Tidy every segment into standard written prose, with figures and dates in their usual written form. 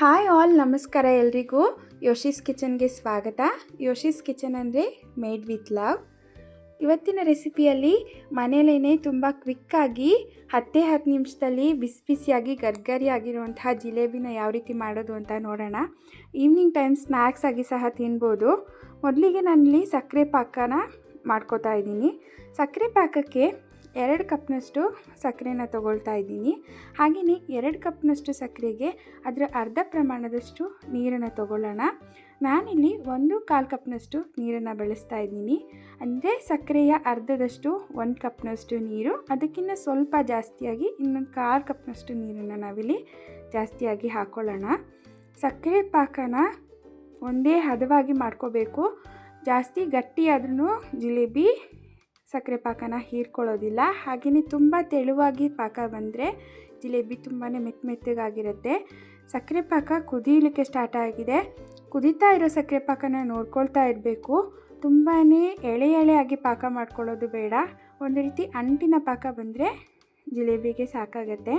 Hi all, ನಮಸ್ಕಾರ ಎಲ್ರಿಗೂ. ಯೋಶೀಸ್ ಕಿಚನ್ಗೆ ಸ್ವಾಗತ. ಯೋಶೀಸ್ ಕಿಚನ್ ಅಂದರೆ ಮೇಡ್ ವಿತ್ ಲವ್. ಇವತ್ತಿನ ರೆಸಿಪಿಯಲ್ಲಿ ಮನೆಯಲ್ಲೇ ತುಂಬ ಕ್ವಿಕ್ಕಾಗಿ 10 ನಿಮಿಷದಲ್ಲಿ ಬಿಸಿ ಬಿಸಿಯಾಗಿ ಗರ್ಗರಿ ಆಗಿರುವಂತಹ ಜಿಲೇಬಿನ ಯಾವ ರೀತಿ ಮಾಡೋದು ಅಂತ ನೋಡೋಣ. ಈವ್ನಿಂಗ್ ಟೈಮ್ ಸ್ನ್ಯಾಕ್ಸ್ ಆಗಿ ಸಹ ತಿನ್ಬೋದು. ಮೊದಲಿಗೆ ನಾನಿಲ್ಲಿ ಸಕ್ಕರೆ ಪಾಕನ ಮಾಡ್ಕೋತಾ ಇದ್ದೀನಿ. ಸಕ್ಕರೆ ಪಾಕಕ್ಕೆ 2 ಕಪ್ನಷ್ಟು ಸಕ್ಕರೆನ ತೊಗೊಳ್ತಾ ಇದ್ದೀನಿ. ಹಾಗೆಯೇ 2 ಕಪ್ನಷ್ಟು ಸಕ್ಕರೆಗೆ ಅದರ ಅರ್ಧ ಪ್ರಮಾಣದಷ್ಟು ನೀರನ್ನು ತೊಗೊಳ್ಳೋಣ. ನಾನಿಲ್ಲಿ 1/4 ಕಪ್ನಷ್ಟು ನೀರನ್ನು ಬಳಸ್ತಾ ಇದ್ದೀನಿ. ಅಂದರೆ ಸಕ್ಕರೆಯ ಅರ್ಧದಷ್ಟು 1 ಕಪ್ನಷ್ಟು ನೀರು, ಅದಕ್ಕಿಂತ ಸ್ವಲ್ಪ ಜಾಸ್ತಿಯಾಗಿ ಇನ್ನೊಂದು 1/4 ಕಪ್ನಷ್ಟು ನೀರನ್ನು ನಾವಿಲ್ಲಿ ಜಾಸ್ತಿಯಾಗಿ ಹಾಕ್ಕೊಳ್ಳೋಣ. ಸಕ್ಕರೆ ಪಾಕನ ಒಂದೇ ಹದವಾಗಿ ಮಾಡ್ಕೋಬೇಕು. ಜಾಸ್ತಿ ಗಟ್ಟಿಯಾದ್ರೂ ಜಿಲೇಬಿ ಸಕ್ಕರೆ ಪಾಕನ ಹೀರ್ಕೊಳ್ಳೋದಿಲ್ಲ. ಹಾಗೆಯೇ ತುಂಬ ತೆಳುವಾಗಿ ಪಾಕ ಬಂದರೆ ಜಿಲೇಬಿ ತುಂಬಾ ಮೆತ್ತಗಾಗಿರುತ್ತೆ. ಸಕ್ಕರೆ ಪಾಕ ಕುದೀಲಿಕ್ಕೆ ಸ್ಟಾರ್ಟ್ ಆಗಿದೆ. ಕುದೀತಾ ಇರೋ ಸಕ್ಕರೆ ಪಾಕನ ನೋಡ್ಕೊಳ್ತಾ ಇರಬೇಕು. ತುಂಬಾ ಎಳೆಯಾಗಿ ಪಾಕ ಮಾಡ್ಕೊಳ್ಳೋದು ಬೇಡ. ಒಂದು ರೀತಿ ಅಂಟಿನ ಪಾಕ ಬಂದರೆ ಜಿಲೇಬಿಗೆ ಸಾಕಾಗತ್ತೆ.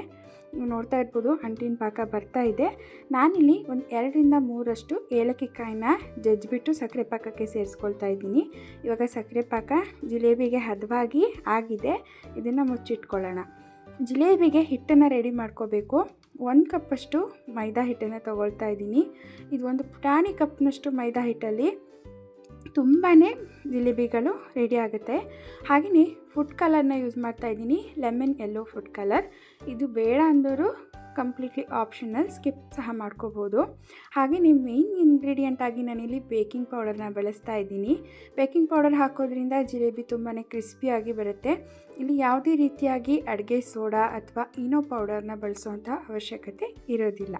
ನೀವು ನೋಡ್ತಾ ಇರ್ಬೋದು, ಅಂಟಿನ ಪಾಕ ಬರ್ತಾ ಇದೆ. ನಾನಿಲ್ಲಿ ಒಂದು 2ರಿಂದ 3 ಏಲಕ್ಕಿ ಕಾಯಿನ ಜಜ್ಜಿಬಿಟ್ಟು ಸಕ್ಕರೆ ಪಾಕಕ್ಕೆ ಸೇರಿಸ್ಕೊಳ್ತಾ ಇದ್ದೀನಿ. ಇವಾಗ ಸಕ್ಕರೆ ಪಾಕ ಜಿಲೇಬಿಗೆ ಹದವಾಗಿ ಆಗಿದೆ. ಇದನ್ನು ಮುಚ್ಚಿಟ್ಕೊಳ್ಳೋಣ. ಜಿಲೇಬಿಗೆ ಹಿಟ್ಟನ್ನು ರೆಡಿ ಮಾಡ್ಕೋಬೇಕು. 1 ಕಪ್ಪಷ್ಟು ಮೈದಾ ಹಿಟ್ಟನ್ನು ತೊಗೊಳ್ತಾ ಇದ್ದೀನಿ. ಇದು ಒಂದು ಪುಟಾಣಿ ಕಪ್ನಷ್ಟು ಮೈದಾ ಹಿಟ್ಟಲ್ಲಿ ತುಂಬಾ ಜಿಲೇಬಿಗಳು ರೆಡಿ ಆಗುತ್ತೆ. ಹಾಗೆಯೇ ಫುಡ್ ಕಲರ್ನ ಯೂಸ್ ಮಾಡ್ತಾ ಇದ್ದೀನಿ, ಲೆಮನ್ ಯೆಲ್ಲೋ ಫುಡ್ ಕಲರ್. ಇದು ಬೇಡ ಅಂದವರು ಕಂಪ್ಲೀಟ್ಲಿ ಆಪ್ಷನಲ್, ಸ್ಕಿಪ್ ಸಹ ಮಾಡ್ಕೋಬೋದು. ಹಾಗೆಯೇ ಮೇನ್ ಇಂಗ್ರೀಡಿಯೆಂಟ್ ಆಗಿ ನಾನಿಲ್ಲಿ ಬೇಕಿಂಗ್ ಪೌಡರ್ನ ಬಳಸ್ತಾ ಇದ್ದೀನಿ. ಬೇಕಿಂಗ್ ಪೌಡರ್ ಹಾಕೋದ್ರಿಂದ ಜಿಲೇಬಿ ತುಂಬಾ ಕ್ರಿಸ್ಪಿಯಾಗಿ ಬರುತ್ತೆ. ಇಲ್ಲಿ ಯಾವುದೇ ರೀತಿಯಾಗಿ ಅಡುಗೆ ಸೋಡಾ ಅಥವಾ ಈನೋ ಪೌಡರ್ನ ಬಳಸೋವಂಥ ಅವಶ್ಯಕತೆ ಇರೋದಿಲ್ಲ.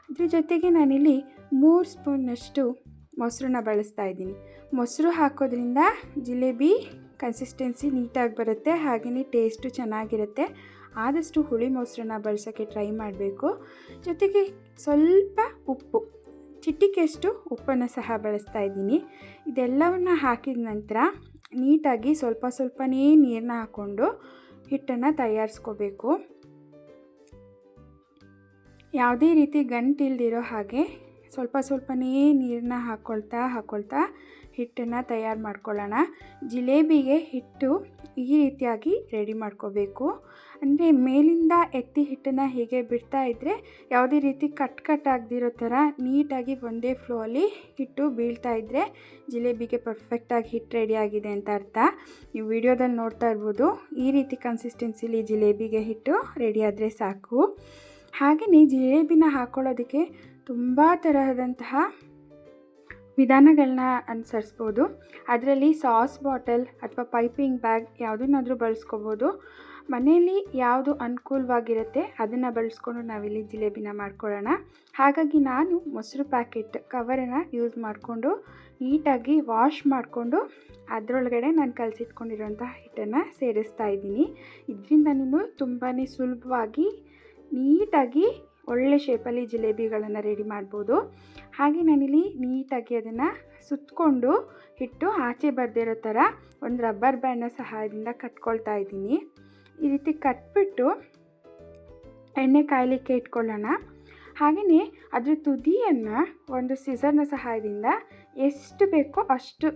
ಅದ್ರ ಜೊತೆಗೆ ನಾನಿಲ್ಲಿ 3 ಸ್ಪೂನ್ನಷ್ಟು ಮೊಸರನ್ನ ಬಳಸ್ತಾ ಇದ್ದೀನಿ. ಮೊಸರು ಹಾಕೋದ್ರಿಂದ ಜಿಲೇಬಿ ಕನ್ಸಿಸ್ಟೆನ್ಸಿ ನೀಟಾಗಿ ಬರುತ್ತೆ. ಹಾಗೆಯೇ ಟೇಸ್ಟು ಚೆನ್ನಾಗಿರುತ್ತೆ. ಆದಷ್ಟು ಹುಳಿ ಮೊಸರನ್ನ ಬಳಸೋಕ್ಕೆ ಟ್ರೈ ಮಾಡಬೇಕು. ಜೊತೆಗೆ ಸ್ವಲ್ಪ ಉಪ್ಪು, ಚಿಟಿಕೆಯಷ್ಟು ಉಪ್ಪನ್ನು ಸಹ ಬಳಸ್ತಾ ಇದ್ದೀನಿ. ಇದೆಲ್ಲವನ್ನು ಹಾಕಿದ ನಂತರ ನೀಟಾಗಿ ಸ್ವಲ್ಪನೇ ನೀರನ್ನ ಹಾಕ್ಕೊಂಡು ಹಿಟ್ಟನ್ನು ತಯಾರಿಸ್ಕೋಬೇಕು. ಯಾವುದೇ ರೀತಿ ಗಂಟಿಲ್ದಿರೋ ಹಾಗೆ ಸ್ವಲ್ಪನೇ ನೀರನ್ನ ಹಾಕ್ಕೊಳ್ತಾ ಹಿಟ್ಟನ್ನು ತಯಾರು ಮಾಡ್ಕೊಳ್ಳೋಣ. ಜಿಲೇಬಿಗೆ ಹಿಟ್ಟು ಈ ರೀತಿಯಾಗಿ ರೆಡಿ ಮಾಡ್ಕೋಬೇಕು. ಅಂದರೆ ಮೇಲಿಂದ ಎತ್ತಿ ಹಿಟ್ಟನ್ನು ಹೀಗೆ ಬಿಡ್ತಾ ಇದ್ದರೆ ಯಾವುದೇ ರೀತಿ ಕಟ್ ಆಗದಿರೋ ಥರ ನೀಟಾಗಿ ಒಂದೇ ಫ್ಲೋಲ್ಲಿ ಹಿಟ್ಟು ಬೀಳ್ತಾ ಇದ್ದರೆ ಜಿಲೇಬಿಗೆ ಪರ್ಫೆಕ್ಟಾಗಿ ಹಿಟ್ಟು ರೆಡಿಯಾಗಿದೆ ಅಂತ ಅರ್ಥ. ನೀವು ವಿಡಿಯೋದಲ್ಲಿ ನೋಡ್ತಾ ಇರ್ಬೋದು, ಈ ರೀತಿ ಕನ್ಸಿಸ್ಟೆನ್ಸಿಲಿ ಜಿಲೇಬಿಗೆ ಹಿಟ್ಟು ರೆಡಿಯಾದರೆ ಸಾಕು. ಹಾಗೆಯೇ ಜಿಲೇಬಿನ ಹಾಕ್ಕೊಳ್ಳೋದಕ್ಕೆ ತುಂಬ ತರಹದಂತಹ ವಿಧಾನಗಳನ್ನ ಅನುಸರಿಸ್ಬೋದು. ಅದರಲ್ಲಿ ಸಾಸ್ ಬಾಟಲ್ ಅಥವಾ ಪೈಪಿಂಗ್ ಬ್ಯಾಗ್ ಯಾವುದನ್ನಾದರೂ ಬಳಸ್ಕೋಬೋದು. ಮನೆಯಲ್ಲಿ ಯಾವುದು ಅನುಕೂಲವಾಗಿರುತ್ತೆ ಅದನ್ನು ಬಳಸ್ಕೊಂಡು ನಾವಿಲ್ಲಿ ಜಿಲೇಬಿನ ಮಾಡ್ಕೊಳ್ಳೋಣ. ಹಾಗಾಗಿ ನಾನು ಮೊಸರು ಪ್ಯಾಕೆಟ್ ಕವರನ್ನು ಯೂಸ್ ಮಾಡಿಕೊಂಡು ನೀಟಾಗಿ ವಾಶ್ ಮಾಡಿಕೊಂಡು ಅದರೊಳಗಡೆ ನಾನು ಕಲಸಿಟ್ಕೊಂಡಿರೋಂಥ ಹಿಟ್ಟನ್ನು ಸೇರಿಸ್ತಾ ಇದ್ದೀನಿ. ಇದರಿಂದ ತುಂಬಾ ಸುಲಭವಾಗಿ ನೀಟಾಗಿ ಒಳ್ಳೆ ಶೇಪಲ್ಲಿ ಜಿಲೇಬಿಗಳನ್ನು ರೆಡಿ ಮಾಡ್ಬೋದು. ಹಾಗೆ ನಾನಿಲ್ಲಿ ನೀಟಾಗಿ ಅದನ್ನು ಸುತ್ತಕೊಂಡು ಹಿಟ್ಟು ಆಚೆ ಬರ್ದಿರೋ ಥರ ಒಂದು ರಬ್ಬರ್ ಬ್ಯಾಂಡ್ನ ಸಹಾಯದಿಂದ ಕಟ್ಕೊಳ್ತಾ ಇದ್ದೀನಿ. ಈ ರೀತಿ ಕಟ್ಬಿಟ್ಟು ಎಣ್ಣೆ ಕಾಯಲಿಕ್ಕೆ ಇಟ್ಕೊಳ್ಳೋಣ. ಹಾಗೆಯೇ ಅದ್ರ ತುದಿಯನ್ನು ಒಂದು ಸಿಸರ್ನ ಸಹಾಯದಿಂದ ಎಷ್ಟು ಬೇಕೋ ಅಷ್ಟು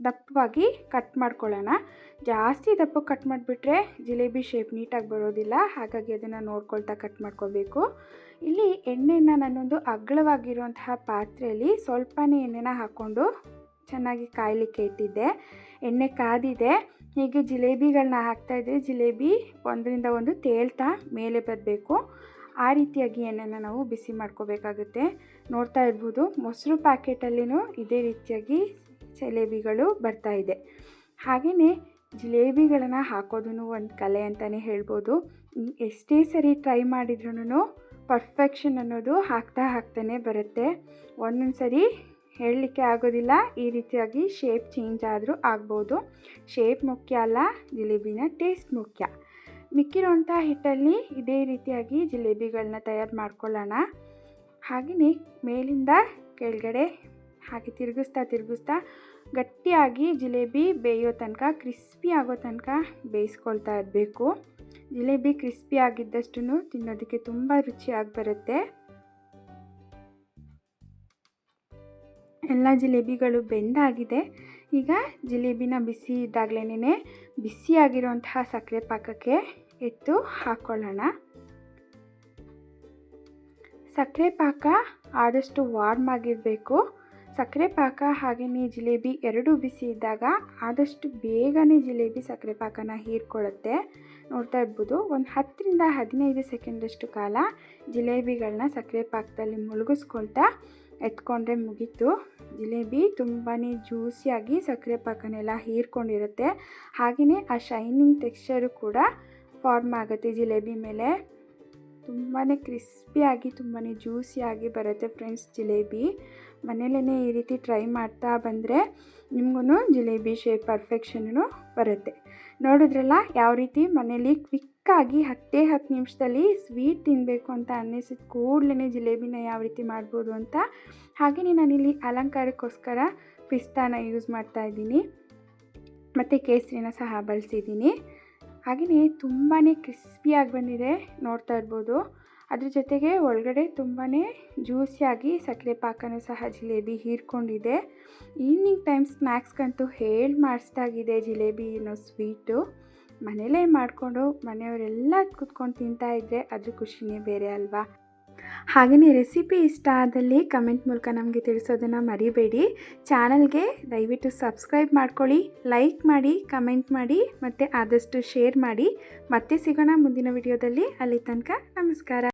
ದಪ್ಪವಾಗಿ ಕಟ್ ಮಾಡ್ಕೊಳ್ಳೋಣ. ಜಾಸ್ತಿ ದಪ್ಪ ಕಟ್ ಮಾಡಿಬಿಟ್ರೆ ಜಿಲೇಬಿ ಶೇಪ್ ನೀಟಾಗಿ ಬರೋದಿಲ್ಲ. ಹಾಗಾಗಿ ಅದನ್ನು ನೋಡ್ಕೊಳ್ತಾ ಕಟ್ ಮಾಡ್ಕೋಬೇಕು. ಇಲ್ಲಿ ಎಣ್ಣೆನ ನಾನೊಂದು ಅಗಲವಾಗಿರುವಂತಹ ಪಾತ್ರೆಯಲ್ಲಿ ಸ್ವಲ್ಪನೇ ಎಣ್ಣೆನ ಹಾಕ್ಕೊಂಡು ಚೆನ್ನಾಗಿ ಕಾಯಲಿಕ್ಕೆ ಇಟ್ಟಿದ್ದೆ. ಎಣ್ಣೆ ಕಾದಿದೆ. ಹೀಗೆ ಜಿಲೇಬಿಗಳನ್ನ ಹಾಕ್ತಾಯಿದ್ರೆ ಜಿಲೇಬಿ ಒಂದರಿಂದ ಒಂದು ತೇಳ್ತಾ ಮೇಲೆ ಬರಬೇಕು. ಆ ರೀತಿಯಾಗಿ ಎಣ್ಣೆನ ನಾವು ಬಿಸಿ ಮಾಡ್ಕೋಬೇಕಾಗುತ್ತೆ. ನೋಡ್ತಾ ಇರ್ಬೋದು, ಮೊಸರು ಪ್ಯಾಕೆಟಲ್ಲಿನೂ ಇದೇ ರೀತಿಯಾಗಿ ಜಿಲೇಬಿಗಳು ಬರ್ತಾ ಇದೆ. ಹಾಗೆಯೇ ಜಿಲೇಬಿಗಳನ್ನು ಹಾಕೋದು ಒಂದು ಕಲೆ ಅಂತಲೇ ಹೇಳ್ಬೋದು. ಎಷ್ಟೇ ಸರಿ ಟ್ರೈ ಮಾಡಿದ್ರೂ ಪರ್ಫೆಕ್ಷನ್ ಅನ್ನೋದು ಹಾಕ್ತಾನೆ ಬರುತ್ತೆ. ಒಂದೊಂದು ಸರಿ ಹೇಳಲಿಕ್ಕೆ ಆಗೋದಿಲ್ಲ. ಈ ರೀತಿಯಾಗಿ ಶೇಪ್ ಚೇಂಜ್ ಆದರೂ ಆಗ್ಬೋದು. ಶೇಪ್ ಮುಖ್ಯ ಅಲ್ಲ, ಜಿಲೇಬಿನ ಟೇಸ್ಟ್ ಮುಖ್ಯ. ಮಿಕ್ಕಿರೋಂಥ ಹಿಟ್ಟಲ್ಲಿ ಇದೇ ರೀತಿಯಾಗಿ ಜಿಲೇಬಿಗಳನ್ನ ತಯಾರು ಮಾಡ್ಕೊಳ್ಳೋಣ. ಹಾಗೆಯೇ ಮೇಲಿಂದ ಕೆಳಗಡೆ ಹಾಗೆ ತಿರುಗಿಸ್ತಾ ಗಟ್ಟಿಯಾಗಿ ಜಿಲೇಬಿ ಬೇಯೋ ತನಕ, ಕ್ರಿಸ್ಪಿ ಆಗೋ ತನಕ ಬೇಯಿಸ್ಕೊಳ್ತಾ ಇರಬೇಕು. ಜಿಲೇಬಿ ಕ್ರಿಸ್ಪಿ ಆಗಿದ್ದಷ್ಟು ತಿನ್ನೋದಕ್ಕೆ ತುಂಬ ರುಚಿಯಾಗಿ ಬರುತ್ತೆ. ಎಲ್ಲ ಜಿಲೇಬಿಗಳು ಬೆಂದಾಗಿದೆ. ಈಗ ಜಿಲೇಬಿನ ಬಿಸಿ ಇದ್ದಾಗಲೇ ಬಿಸಿಯಾಗಿರುವಂತಹ ಸಕ್ಕರೆ ಪಾಕಕ್ಕೆ ಎತ್ತು ಹಾಕ್ಕೊಳ್ಳೋಣ. ಸಕ್ಕರೆ ಪಾಕ ಆದಷ್ಟು ವಾರ್ಮ್ ಆಗಿರಬೇಕು. ಸಕ್ಕರೆ ಪಾಕ ಹಾಗೆಯೇ ಜಿಲೇಬಿ ಎರಡೂ ಬಿಸಿ ಇದ್ದಾಗ ಆದಷ್ಟು ಬೇಗನೆ ಜಿಲೇಬಿ ಸಕ್ಕರೆ ಪಾಕನ ಹೀರ್ಕೊಳ್ಳುತ್ತೆ. ನೋಡ್ತಾ ಇರ್ಬೋದು, ಒಂದು 10 ರಿಂದ 15 ಸೆಕೆಂಡಷ್ಟು ಕಾಲ ಜಿಲೇಬಿಗಳನ್ನ ಸಕ್ಕರೆ ಪಾಕದಲ್ಲಿ ಮುಳುಗಿಸ್ಕೊಳ್ತಾ ಎತ್ಕೊಂಡ್ರೆ ಮುಗೀತು. ಜಿಲೇಬಿ ತುಂಬಾ ಜ್ಯೂಸಿಯಾಗಿ ಸಕ್ಕರೆ ಪಾಕನೆಲ್ಲ ಹೀರ್ಕೊಂಡಿರುತ್ತೆ. ಹಾಗೆಯೇ ಆ ಶೈನಿಂಗ್ ಟೆಕ್ಸ್ಚರು ಕೂಡ ಫಾರ್ಮ್ ಆಗುತ್ತೆ ಜಿಲೇಬಿ ಮೇಲೆ. ತುಂಬಾ ಕ್ರಿಸ್ಪಿಯಾಗಿ ತುಂಬಾ ಜ್ಯೂಸಿಯಾಗಿ ಬರುತ್ತೆ ಫ್ರೆಂಡ್ಸ್ ಜಿಲೇಬಿ. ಮನೇಲೇ ಈ ರೀತಿ ಟ್ರೈ ಮಾಡ್ತಾ ಬಂದರೆ ನಿಮಗೂ ಜಿಲೇಬಿ ಶೇಪ್ ಪರ್ಫೆಕ್ಷನ್ನು ಬರುತ್ತೆ. ನೋಡಿದ್ರಲ್ಲ ಯಾವ ರೀತಿ ಮನೇಲಿ ಕ್ವಿಕ್ಕಾಗಿ 10 ನಿಮಿಷದಲ್ಲಿ ಸ್ವೀಟ್ ತಿನ್ನಬೇಕು ಅಂತ ಅನ್ನಿಸಿದ ಕೂಡಲೇ ಜಿಲೇಬಿನ ಯಾವ ರೀತಿ ಮಾಡ್ಬೋದು ಅಂತ. ಹಾಗೆಯೇ ನಾನಿಲ್ಲಿ ಅಲಂಕಾರಕ್ಕೋಸ್ಕರ ಪಿಸ್ತಾನ ಯೂಸ್ ಮಾಡ್ತಾಯಿದ್ದೀನಿ ಮತ್ತು ಕೇಸರಿನ ಸಹ ಬಳಸಿದ್ದೀನಿ. ಹಾಗೆಯೇ ತುಂಬಾ ಕ್ರಿಸ್ಪಿಯಾಗಿ ಬಂದಿದೆ, ನೋಡ್ತಾ ಇರ್ಬೋದು. ಅದ್ರ ಜೊತೆಗೆ ಒಳಗಡೆ ತುಂಬಾ ಜ್ಯೂಸಿಯಾಗಿ ಸಕ್ಕರೆ ಪಾಕನೂ ಸಹ ಜಿಲೇಬಿ ಹೀರ್ಕೊಂಡಿದೆ. ಈವ್ನಿಂಗ್ ಟೈಮ್ ಸ್ನ್ಯಾಕ್ಸ್ಗಂತೂ ಮಾಡಿಸ್ದಾಗಿದೆ ಜಿಲೇಬಿ ಅನ್ನೋ ಸ್ವೀಟು. ಮನೇಲೇ ಮಾಡಿಕೊಂಡು ಮನೆಯವರೆಲ್ಲ ಕೂತ್ಕೊಂಡು ತಿಂತಾಯಿದ್ರೆ ಅದ್ರ ಖುಷಿನೇ ಬೇರೆ ಅಲ್ವಾ. ಹಾಗೆಯೇ ರೆಸಿಪಿ ಇಷ್ಟ ಆದಲ್ಲಿ ಕಮೆಂಟ್ ಮೂಲಕ ನಮಗೆ ತಿಳಿಸೋದನ್ನು ಮರಿಬೇಡಿ. ಚಾನಲ್ಗೆ ದಯವಿಟ್ಟು ಸಬ್ಸ್ಕ್ರೈಬ್ ಮಾಡ್ಕೊಳ್ಳಿ, ಲೈಕ್ ಮಾಡಿ, ಕಮೆಂಟ್ ಮಾಡಿ ಮತ್ತು ಆದಷ್ಟು ಶೇರ್ ಮಾಡಿ. ಮತ್ತೆ ಸಿಗೋಣ ಮುಂದಿನ ವಿಡಿಯೋದಲ್ಲಿ. ಅಲ್ಲಿ ತನಕ ನಮಸ್ಕಾರ.